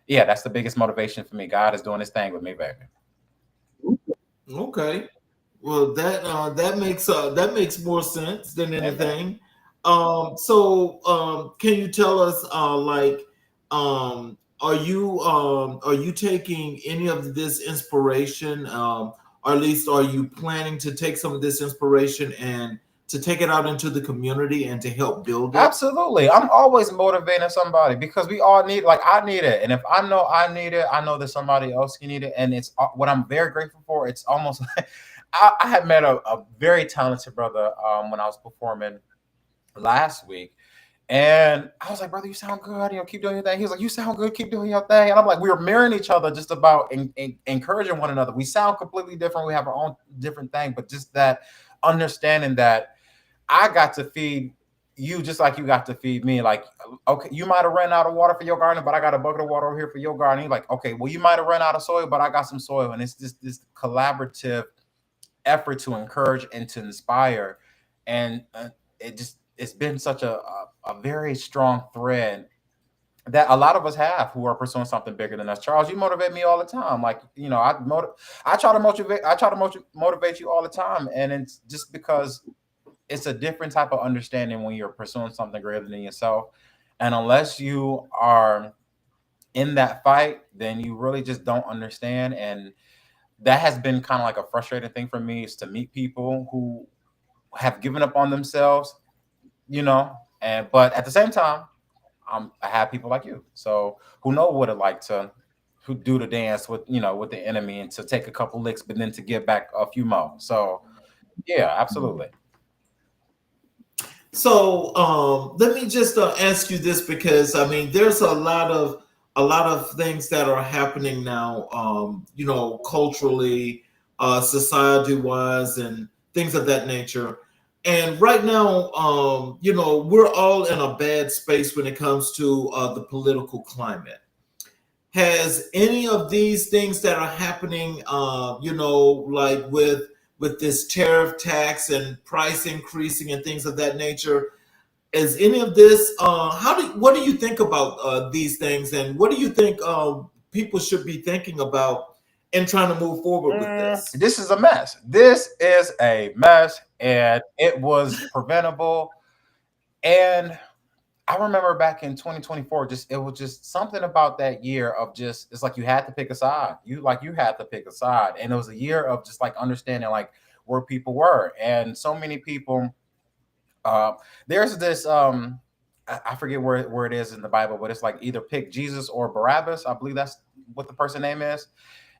C: yeah, that's the biggest motivation for me. God is doing his thing with me, baby.
B: Okay. Well, that makes more sense than
C: Amen.
B: anything. Can you tell us, are you taking any of this inspiration, or at least are you planning to take some of this inspiration and to take it out into the community and to help build it?
C: Absolutely. I'm always motivating somebody because we all need, like, I need it. And if I know I need it, I know that somebody else can need it. And it's what I'm very grateful for. It's almost like I had met a very talented brother when I was performing last week. And I was like, brother, you sound good. Keep doing your thing. He was like, you sound good. Keep doing your thing. And I'm like, we were mirroring each other, just about encouraging one another. We sound completely different. We have our own different thing, but just that understanding that I got to feed you just like you got to feed me. Like, okay, you might have ran out of water for your garden, but I got a bucket of water over here for your garden. You're like, okay, well, you might have run out of soil, but I got some soil. And it's just this collaborative effort to encourage and to inspire. And it's been such a very strong thread that a lot of us have who are pursuing something bigger than us. Charles, you motivate me all the time. Like, I try to motivate you all the time. And it's just because it's a different type of understanding when you're pursuing something greater than yourself. And unless you are in that fight, then you really just don't understand. And that has been kind of like a frustrating thing for me, is to meet people who have given up on themselves, you know, and but at the same time, I have people like you, so who know what it like to who do the dance with, with the enemy, and to take a couple licks, but then to give back a few more. So yeah, absolutely.
B: Let me just ask you this, because I mean, there's a lot of things that are happening now, culturally, society wise, and things of that nature. And right now, we're all in a bad space when it comes to the political climate. Has any of these things that are happening, like with this tariff tax and price increasing and things of that nature, is any of this, what do you think about these things, and what do you think people should be thinking about in trying to move forward with this?
C: This is a mess. This is a mess, and it was preventable. And I remember back in 2024, just it was just something about that year of just, it's like you had to pick a side. You had to pick a side, and it was a year of just like understanding like where people were, and so many people. Uh, there's this I forget where it is in the Bible, but it's like either pick Jesus or Barabbas. I believe that's what the person name is.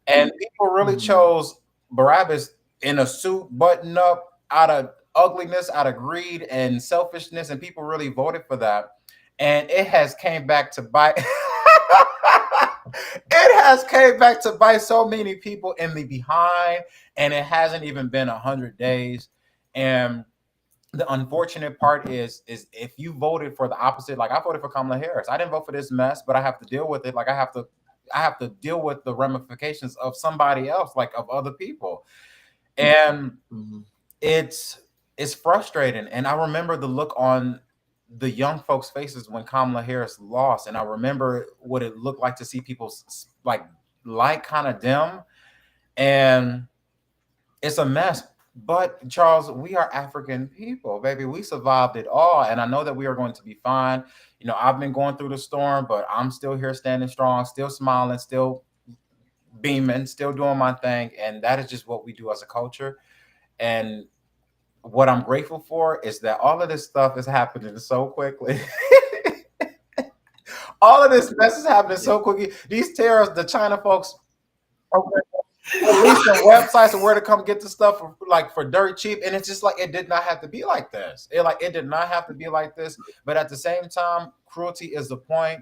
C: And people really
B: Mhm.
C: chose Barabbas in a suit, button up, out of ugliness, out of greed and selfishness, and people really voted for that. And it has came back to bite. It has came back to bite so many people in the behind, and it hasn't even been 100 days. And the unfortunate part is if you voted for the opposite, like I voted for Kamala Harris. I didn't vote for this mess, but I have to deal with it. Like I have to deal with the ramifications of somebody else, like of other people. And
B: Mhm.
C: it's it's frustrating. And I remember the look on the young folks' faces when Kamala Harris lost, and I remember what it looked like to see people like light kind of dim, and it's a mess. But Charles, we are African people, baby. We survived it all, and I know that we are going to be fine. I've been going through the storm, but I'm still here, standing strong, still smiling, still beaming, still doing my thing, and that is just what we do as a culture. And what I'm grateful for is that all of this stuff is happening so quickly. All of this mess is happening
B: Yeah.
C: so quickly. These terrorists, the China folks, are releasing websites of where to come get the stuff for, like for dirt cheap, and it's just like it did not have to be like this. It did not have to be like this. But at the same time, cruelty is the point,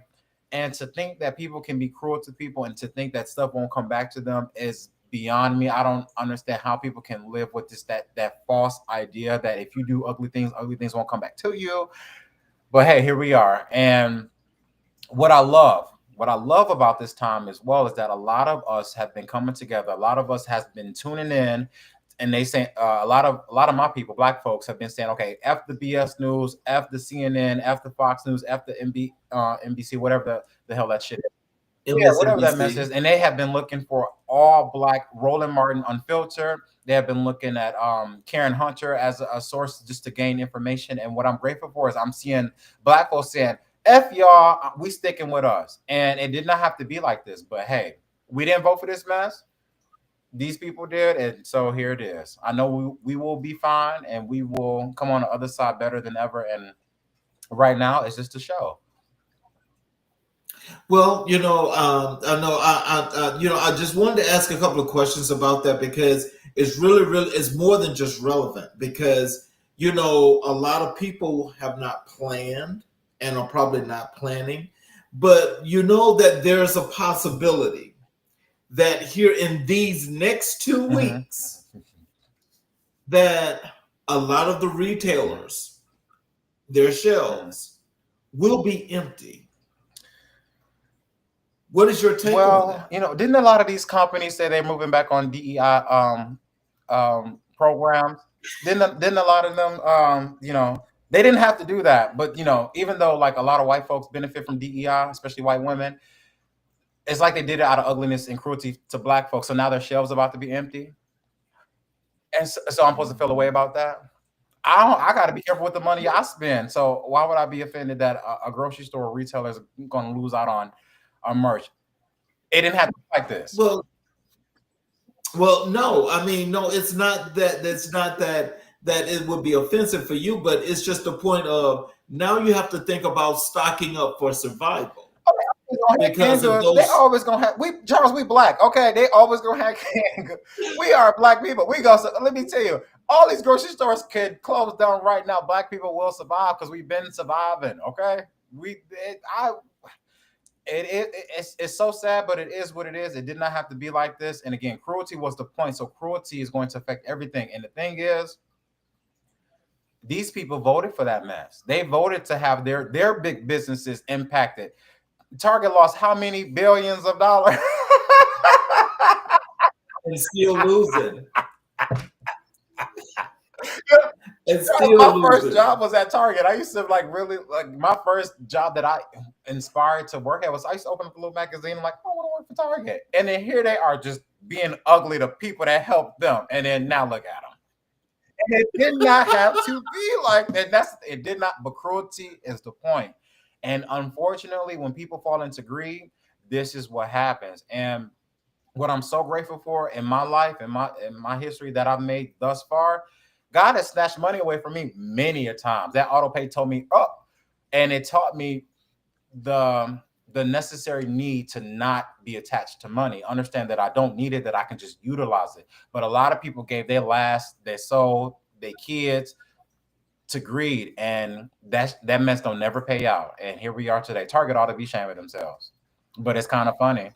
C: and to think that people can be cruel to people and to think that stuff won't come back to them is beyond me. I don't understand how people can live with this that false idea that if you do ugly things won't come back to you. But hey, here we are. And what I love about this time as well is that a lot of us have been coming together. A lot of us has been tuning in, and they say a lot of my people, black folks, have been saying, okay, f the BS news, f the CNN, f the Fox News, f the NBC, whatever the hell that shit is. Yeah, whatever that mess is.
B: MSNBC.
C: And they have been looking for all black Roland Martin unfiltered. They have been looking at Karen Hunter as a source just to gain information. And what I'm grateful for is I'm seeing black folks saying, F y'all, we sticking with us. And it did not have to be like this. But hey, we didn't vote for this mess. These people did. And so here it is. I know we will be fine and we will come on the other side better than ever. And right now, it's just a show.
B: Well, I know, I just wanted to ask a couple of questions about that because it's really, it's more than just relevant because, a lot of people have not planned and are probably not planning, but you know that there's a possibility that here in these next two
C: Mhm.
B: weeks that a lot of the retailers, their
C: Mhm.
B: shelves will be empty. What is your take on
C: Well,
B: that?
C: didn't a lot of these companies say they're moving back on DEI programs? Didn't a lot of them they didn't have to do that, but even though like a lot of white folks benefit from DEI, especially white women, it's like they did it out of ugliness and cruelty to black folks. So now their shelves about to be empty, and so I'm supposed to feel a way about that. I got to be careful with the money I spend. So why would I be offended that a grocery store or retailer is going to lose out on merch? It didn't have to be like this.
B: Well, no. I mean, no. It's not that. That's not that it would be offensive for you, but it's just a point of now you have to think about stocking up for survival because of
C: They
B: those.
C: always gonna have we Charles. We black, okay? They always gonna have canned goods. We are black people. We go. So let me tell you, all these grocery stores could close down right now. Black people will survive because we've been surviving. Okay, we it, I it's so sad, but it is what it is. It did not have to be like this. And again, cruelty was the point. So cruelty is going to affect everything. And the thing is, these people voted for that mess. They voted to have their big businesses impacted. Target lost how many billions of dollars?
B: And still losing. And still
C: My first
B: losing.
C: job was at Target. I used to like really like my first job that I inspired to work at was I used to open up a little magazine. I'm like, I want to work for Target, and then here they are just being ugly to people that helped them, and then now look at them. And it did not have to be like that. That's it did not. But cruelty is the point, and unfortunately, when people fall into greed, this is what happens. And what I'm so grateful for in my life and my history that I've made thus far, God has snatched money away from me many a times. That auto pay told me up, and it taught me the the necessary need to not be attached to money. Understand that I don't need it, that I can just utilize it. But a lot of people gave their last, their soul, their kids to greed, and that mess don't never pay out. And here we are today. Target ought to be ashamed of themselves, but it's kind of funny.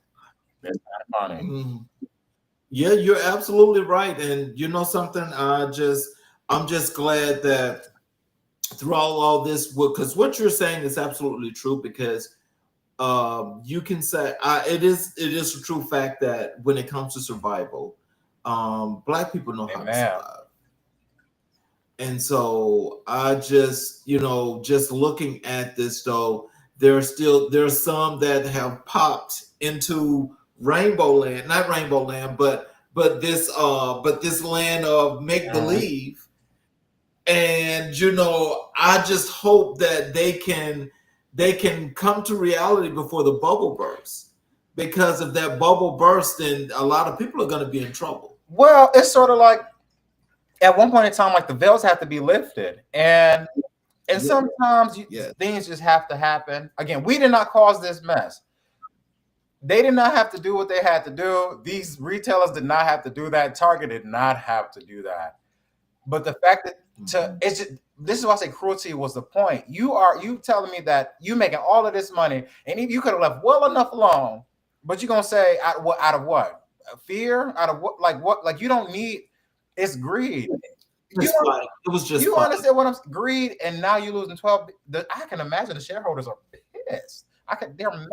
C: It's kind of funny.
B: Mhm. Yeah, you're absolutely right. And you know something? I'm just glad that throughout all this, because what you're saying is absolutely true. Because you can say it is a true fact that when it comes to survival, Black people know how to
C: Amen.
B: survive. And so I just, just looking at this though, there's some that have popped into Rainbow Land, not Rainbow Land, but this land of make
C: Mhm.
B: believe. And I just hope that they can come to reality before the bubble bursts. Because if that bubble bursts, then a lot of people are going to be in trouble.
C: Well, it's sort of like at one point in time, like the veils have to be lifted, and
B: Yeah,
C: sometimes
B: yeah,
C: things just have to happen. Again, we did not cause this mess. They did not have to do what they had to do. These retailers did not have to do that. Target did not have to do that. But the fact that
B: mhm.
C: it's just, this is why I say cruelty was the point. You telling me that you making all of this money and you could have left well enough alone, but you're gonna say out of what? Fear? Out of what? Like what? Like you don't need, it's greed. You
B: Just fine. It was just
C: you
B: fine.
C: understand what I'm greed, and now you're losing 12. I can imagine the shareholders are pissed. They're mad.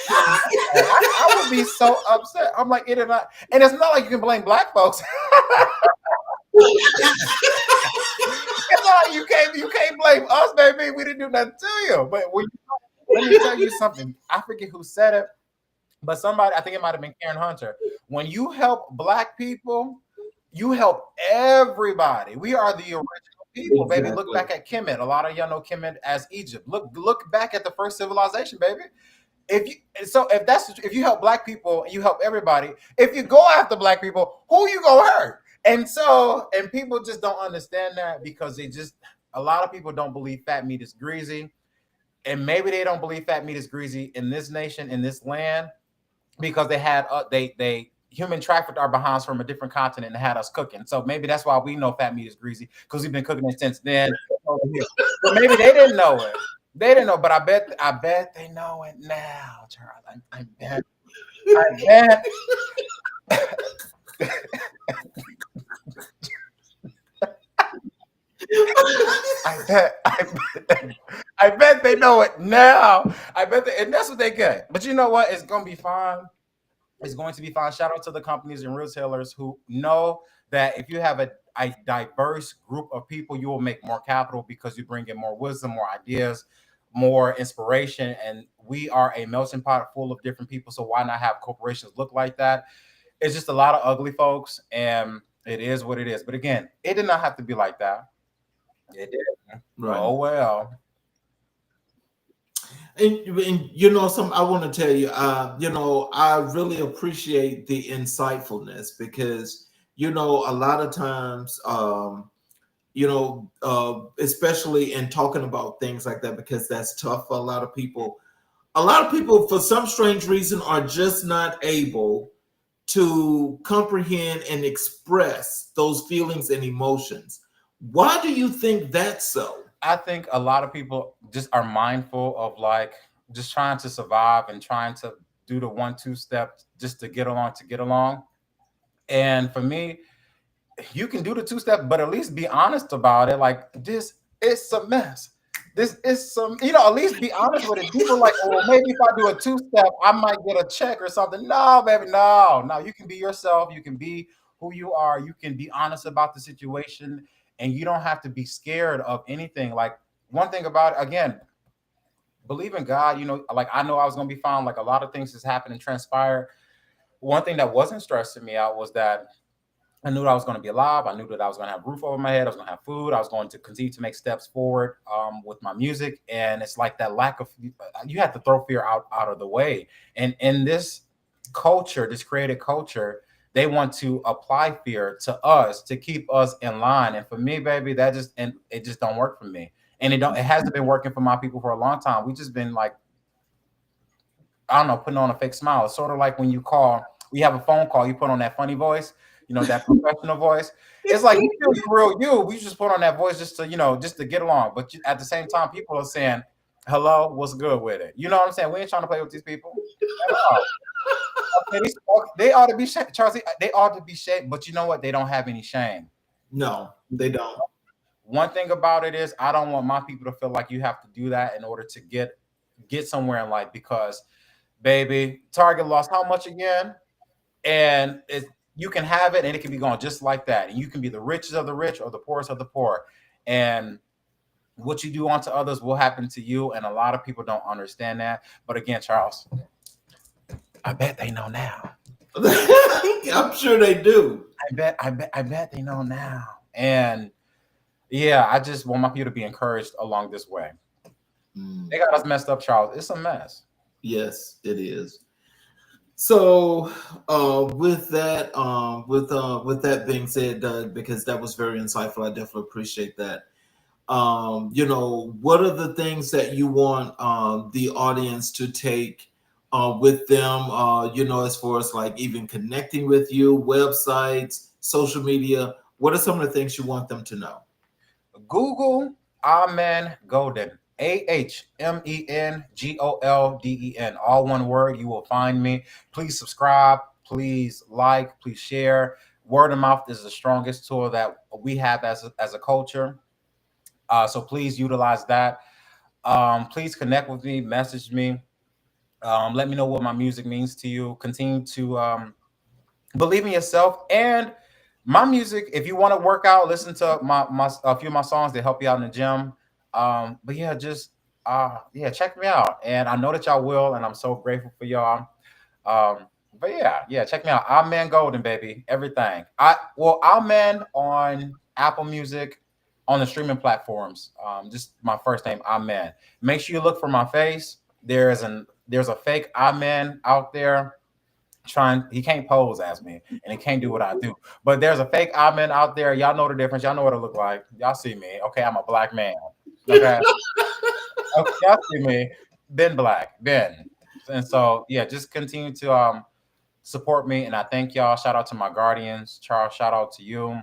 C: I would be so upset. I'm like, it is not, and it's not like you can blame black folks. It's not like you can't blame us, baby. We didn't do nothing to you. But let me tell you something. I forget who said it, but somebody, I think it might have been Karen Hunter. When you help black people, you help everybody. We are the original people, baby. Look
B: Exactly.
C: back at Kemet. A lot of y'all know Kemet as Egypt. Look back at the first civilization, baby. If you help black people and you help everybody, if you go after black people, who you gonna hurt? And people just don't understand that because a lot of people don't believe fat meat is greasy, and maybe they don't believe fat meat is greasy in this nation, in this land, because they human trafficked our behinds from a different continent and had us cooking. So maybe that's why we know fat meat is greasy because we've been cooking it since then. But maybe they didn't know it. They didn't know, but I bet they know it now, Charles. I bet. I bet. I bet. I bet they know it now. And that's what they get. But you know what? It's gonna be fine. It's going to be fine. Shout out to the companies and retailers who know that if you have a diverse group of people, you will make more capital because you bring in more wisdom, more ideas, more inspiration. And we are a melting pot full of different people. So why not have corporations look like that? It's just a lot of ugly folks, and it is what it is. But again, it did not have to be like that. It did.
B: Right.
C: Oh well.
B: And some I want to tell you, I really appreciate the insightfulness. Because a lot of times, especially in talking about things like that, because that's tough for a lot of people. A lot of people, for some strange reason, are just not able to comprehend and express those feelings and emotions. Why do you think that's so?
C: I think a lot of people just are mindful of like just trying to survive and trying to do the 1-2 step just to get along, to get along. And for me, you can do the 2 step, but at least be honest about it. Like this is a mess. This is at least be honest with it. People are like, oh, well, maybe if I do a 2 step, I might get a check or something. No, baby, no, no. You can be yourself. You can be who you are. You can be honest about the situation, and you don't have to be scared of anything. Like one thing about it, again, believe in God. Like I know I was gonna be fine. Like a lot of things has happened and transpired. One thing that wasn't stressing me out was that I knew that I was going to be alive. I knew that I was going to have a roof over my head. I was going to have food. I was going to continue to make steps forward with my music. And it's like that lack of, you have to throw fear out of the way. And in this culture, this created culture, they want to apply fear to us to keep us in line. And for me, baby, it just don't work for me. And it hasn't been working for my people for a long time. We just been like, I don't know, putting on a fake smile. It's sort of like when we have a phone call, you put on that funny voice, that professional voice. It's like you feel you real you. We just put on that voice just to get along. But at the same time, people are saying, "Hello, what's good with it?" You know what I'm saying? We ain't trying to play with these people at all. They ought to be Charles. They ought to be shamed, but you know what? They don't have any shame.
B: No. They don't.
C: One thing about it is I don't want my people to feel like you have to do that in order to get somewhere in life because baby, Target lost how much again? And you can have it and it can be gone just like that. And you can be the richest of the rich or the poorest of the poor. And what you do unto others will happen to you. And a lot of people don't understand that. But again, Charles, I bet they know now.
B: I'm sure they do.
C: I bet they know now. And yeah, I just want my people to be encouraged along this way. They got us messed up, Charles. It's a mess.
B: Yes, it is. So, with that being said, Doug, because that was very insightful, I definitely appreciate that. What are the things that you want the audience to take with them? As far as like even connecting with you, websites, social media. What are some of the things you want them to know?
C: Google Ahmen Golden. AHMENGOLDEN. All one word. You will find me. Please subscribe. Please like. Please share. Word of mouth is the strongest tool that we have as a culture. So please utilize that. Please connect with me. Message me. Let me know what my music means to you. Continue to believe in yourself and my music. If you want to work out, listen to my a few of my songs. They help you out in the gym. But yeah, just check me out. And I know that y'all will, and I'm so grateful for y'all. But yeah, check me out. Amen Golden, baby. Everything. Amen on Apple Music, on the streaming platforms. Just my first name, Amen. Make sure you look for my face. There's a fake Amen out there he can't pose as me and he can't do what I do. But there's a fake Amen out there. Y'all know the difference. Y'all know what I look like. Y'all see me. Okay, I'm a black man. Okay. Okay, y'all see me. Been black. Been. And so yeah, just continue to support me. And I thank y'all. Shout out to my guardians. Charles, shout out to you.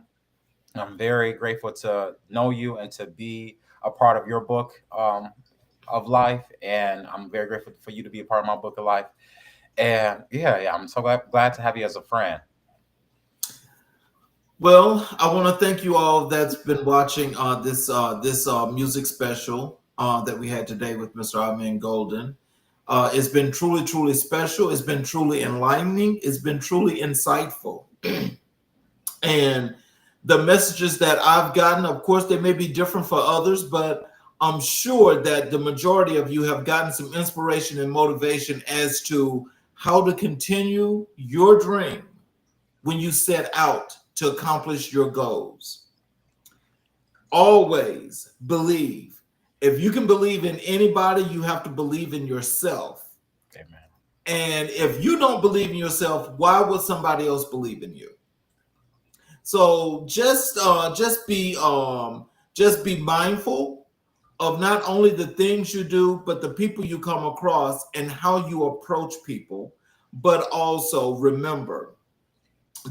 C: I'm very grateful to know you and to be a part of your book of life. And I'm very grateful for you to be a part of my book of life. And yeah, I'm so glad to have you as a friend.
B: Well, I want to thank you all that's been watching this music special that we had today with Mr. Ahmen Golden. It's been truly, truly special. It's been truly enlightening. It's been truly insightful. And the messages that I've gotten, of course, they may be different for others, but I'm sure that the majority of you have gotten some inspiration and motivation as to how to continue your dream when you set out to accomplish your goals. Always believe. If you can believe in anybody, you have to believe in yourself.
C: Amen.
B: And if you don't believe in yourself, why would somebody else believe in you? So just be mindful of not only the things you do, but the people you come across and how you approach people. But also remember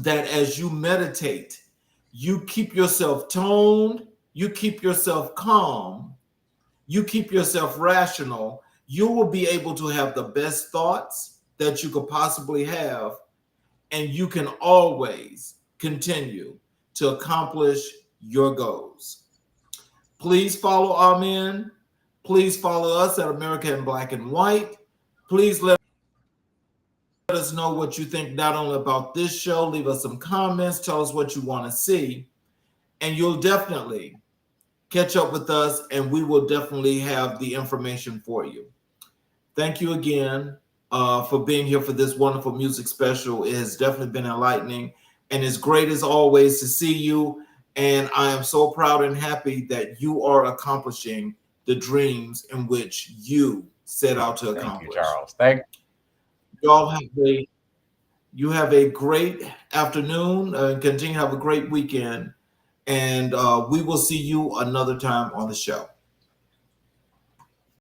B: that as you meditate, you keep yourself toned, you keep yourself calm, you keep yourself rational, you will be able to have the best thoughts that you could possibly have, and you can always continue to accomplish your goals. Please follow Amen. Please follow us at America in Black and White. Please let us know what you think not only about this show. Leave us some comments. Tell us what you want to see. And you'll definitely catch up with us, and we will definitely have the information for you. Thank you again for being here for this wonderful music special. It has definitely been enlightening, and it's great as always to see you. And I am so proud and happy that you are accomplishing the dreams in which you set out to accomplish.
C: Thank you, Charles. Thank
B: you. Y'all have a great afternoon and continue to have a great weekend. And we will see you another time on the show.